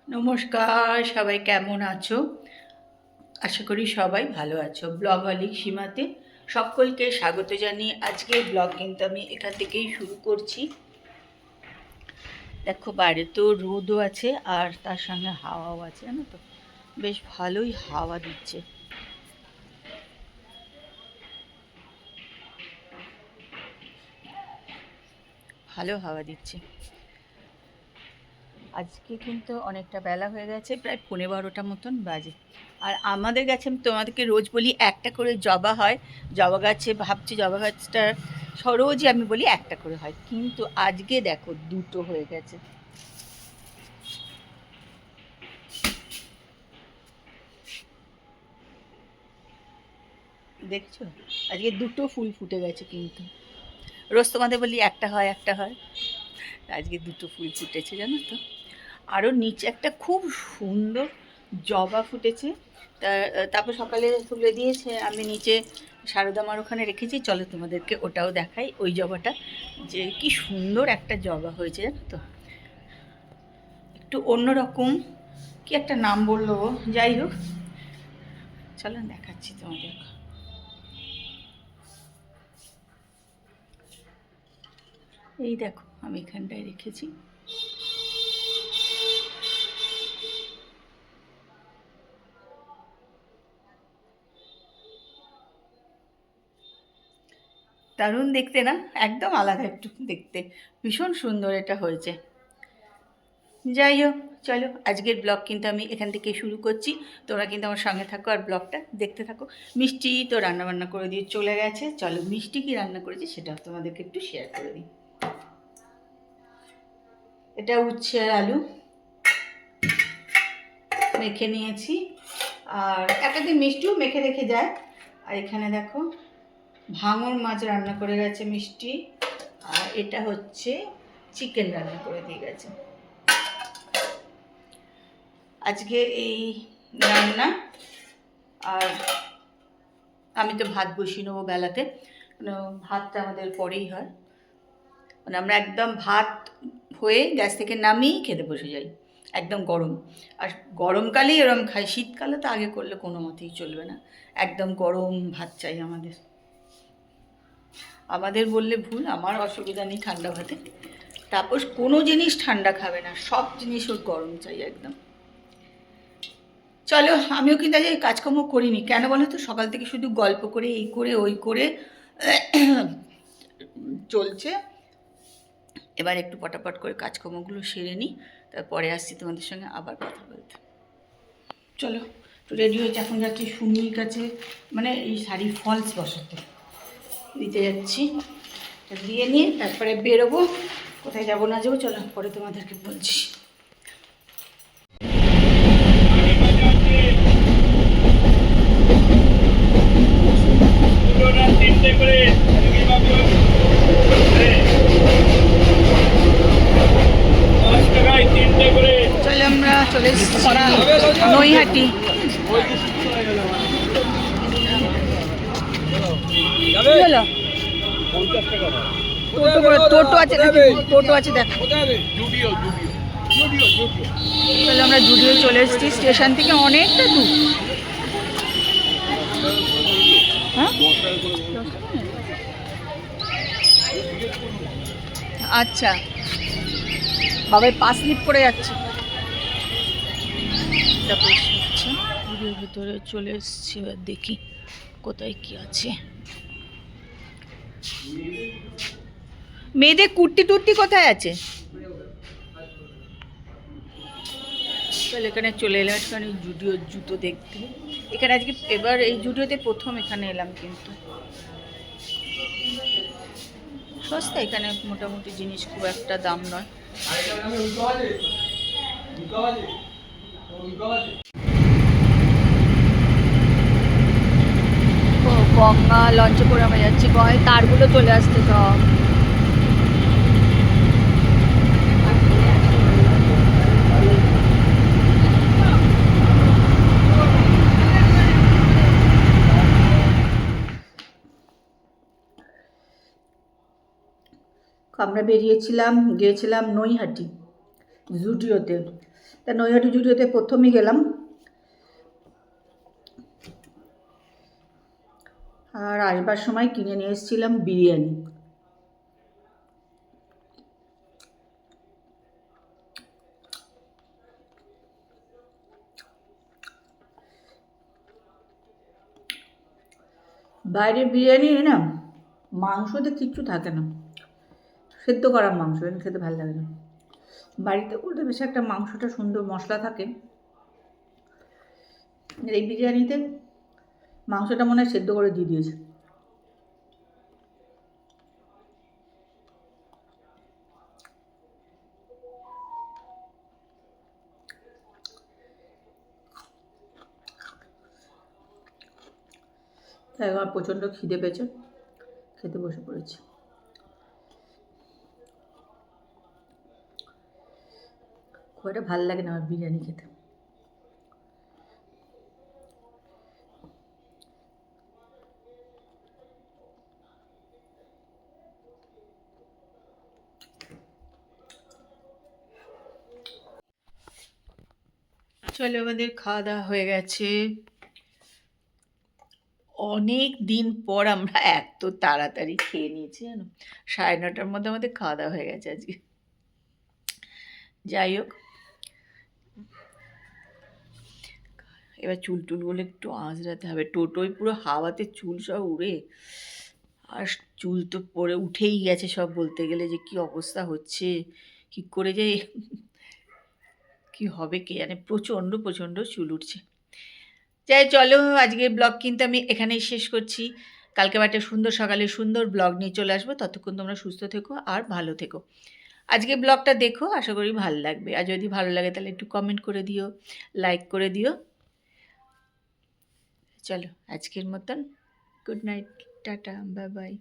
নমস্কার, সবাই কেমন আছো? আশা করি সবাই ভালো আছো। ব্লগহলিক সীমাতে সকলকে স্বাগত জানিয়ে আজকের ব্লগ কিন্তু আমি এখান থেকেই শুরু করছি। দেখো বাইরে তো রোদও আছে আর তার সঙ্গে হাওয়াও আছে, জানো তো, বেশ ভালোই হাওয়া দিচ্ছে। ভালো হাওয়া দিচ্ছে। আজকে কিন্তু অনেকটা বেলা হয়ে গেছে, প্রায় 12:15 মতন বাজে। আর আমাদের গাছে, আমি তোমাদেরকে রোজ বলি একটা করে জবা হয়, জবা গাছে ভাবছি জবা গাছটা রোজই আমি বলি একটা করে হয়, কিন্তু আজকে দেখো দুটো হয়ে গেছে। দেখছো, আজকে দুটো ফুল ফুটে গেছে। কিন্তু রোজ তোমাদের বলি একটা হয় একটা হয়, আজকে দুটো ফুল ফুটেছে, জানো তো। আরও নিচে একটা খুব সুন্দর জবা ফুটেছে। তারপর সকালে তুলে দিয়েছে, আমি নিচে সারদামার ওখানে রেখেছি। চলো তোমাদেরকে ওটাও দেখাই, ওই জবাটা যে কি সুন্দর একটা জবা হয়েছে, জানো তো। একটু অন্যরকম, কি একটা নাম বললো, যাই হোক চলো দেখাচ্ছি তোমাদের। এই দেখো আমি এখানটায় রেখেছি। দারুণ দেখতে না? একদম আলাদা একটু দেখতে, ভীষণ সুন্দর এটা হয়েছে। যাই হোক, চলো আজকের ব্লগ কিন্তু আমি এখান থেকে শুরু করছি। তোমরা কিন্তু আমার সঙ্গে থাকো আর ব্লগটা দেখতে থাকো। মিষ্টি তো রান্নাবান্না করে দিয়ে চলে গেছে। চলো মিষ্টি কি রান্না করেছি সেটা তোমাদেরকে একটু শেয়ার করে দিই। এটা উচ্ছে আর আলু মেখে নিয়েছি, আর একদিন মিষ্টিও মেখে রেখে যায়। আর এখানে দেখো ভাঙর মাছ রান্না করে গেছে মিষ্টি, আর এটা হচ্ছে চিকেন রান্না করে দিয়ে গেছে। আজকে এই রান্না। আর আমি তো ভাত বসিয়ে নেবো বেলাতে, ভাতটা আমাদের পরেই হয়। মানে আমরা একদম ভাত হয়ে গ্যাস থেকে নামিয়েই খেতে বসে যাই, একদম গরম। আর গরমকালেই এরম খাই, শীতকালে তো আগে করলে কোনো মতেই চলবে না, একদম গরম ভাত চাই আমাদের। আমাদের বললে ভুল, আমার অসুবিধা নেই ঠান্ডা ভাতে। তারপর কোনো জিনিস ঠান্ডা খাবে না, সব জিনিস ওর গরম চাই একদম। চলো আমিও কিন্তু আজ কাজকর্ম করিনি, কেন বলো তো, সকাল থেকে শুধু গল্প করে এই করে ওই করে চলছে। এবার একটু পটাপট করে কাজকর্মগুলো সেরে নিই, তারপরে আসছি তোমাদের সঙ্গে আবার কথা বলতে। চলো একটু রেডি হয়েছে, এখন যাচ্ছি সুমির কাছে, মানে এই শাড়ির ফলস বসাতে দিতে যাচ্ছি। দিয়ে নিয়ে তারপরে বেরোবো, কোথায় যাবো না যাবো চলো পরে তোমাদেরকে বলছি। চলে আমরা চলে এসেছি নৈহাটি। টোটো আছে, টোটো আছে দেখো। তাহলে আমরা জুডিও চলে এসেছি, স্টেশন থেকে অনেকটা দূর। হ্যাঁ আচ্ছা, বাবাই পাস স্লিপ করে যাচ্ছে। জুডিওর ভিতরে চলে এসেছি, এবার দেখি কোথায় কি আছে। মেয়েদের কুর্তি টুর্তি কোথায় আছে? তাহলে এখানে চলে এলাম একটুখানি জুডিওর জুতো দেখতে। এখানে আজকে এবার এই জুডিওতে প্রথম এখানে এলাম, কিন্তু সস্তা এখানে, মোটামুটি জিনিস খুব একটা দাম নয়। গঙ্গা লঞ্চে করে আমরা যাচ্ছি, গঙ্গায় তারগুলো চলে আসছে সব। আমরা গিয়েছিলাম নৈহাটি জুডিওতে। তা নৈহাটি জুডিওতে প্রথমেই গেলাম, আর আসবার সময় কিনে নিয়ে এসেছিলাম বিরিয়ানি। বাইরের বিরিয়ানি না, মাংসতে কিচ্ছু থাকে না, সেদ্ধ করা মাংস, খেতে ভালো লাগে না। বাড়িতে করলে বেশ একটা মাংসটা সুন্দর মশলা থাকে, এই বিরিয়ানিতে মাংসটা মনে হয় সেদ্ধ করে দিয়ে দিয়েছে। তাই আমার প্রচণ্ড খিদে পেয়েছে, খেতে বসে পড়েছি। খুব একটা ভালো লাগে না আমার বিরিয়ানি খেতে। চলো, আমাদের খাওয়া দাওয়া হয়ে গেছে। অনেক দিন পর আমরা এত তাড়াতাড়ি খেয়ে নিয়েছি জানো, 9:30টার মধ্যে আমাদের খাওয়া দাওয়া হয়ে গেছে আজকে। যাই হোক, এবার চুল টুলগুলো একটু আঁচড়াতে হবে। টোটোয় পুরো হাওয়াতে চুল সব উড়ে, আর চুল তো পরে উঠেই গেছে সব, বলতে গেলে যে কি অবস্থা হচ্ছে, কি করে যে কি হবে কে জানে, প্রচণ্ড প্রচণ্ড চুল উঠছে। যাই, চলো আজকের ব্লগ কিন্তু আমি এখানেই শেষ করছি। কালকে একটা সুন্দর সকালে সুন্দর ব্লগ নিয়ে চলে আসবো। ততক্ষণ তোমরা সুস্থ থেকো আর ভালো থেকো। আজকে ব্লগটা দেখো, আশা করি ভালো লাগবে। আর যদি ভালো লাগে তাহলে একটু কমেন্ট করে দিও, লাইক করে দিও। চলো আজকের মতন good night, tata, bye bye.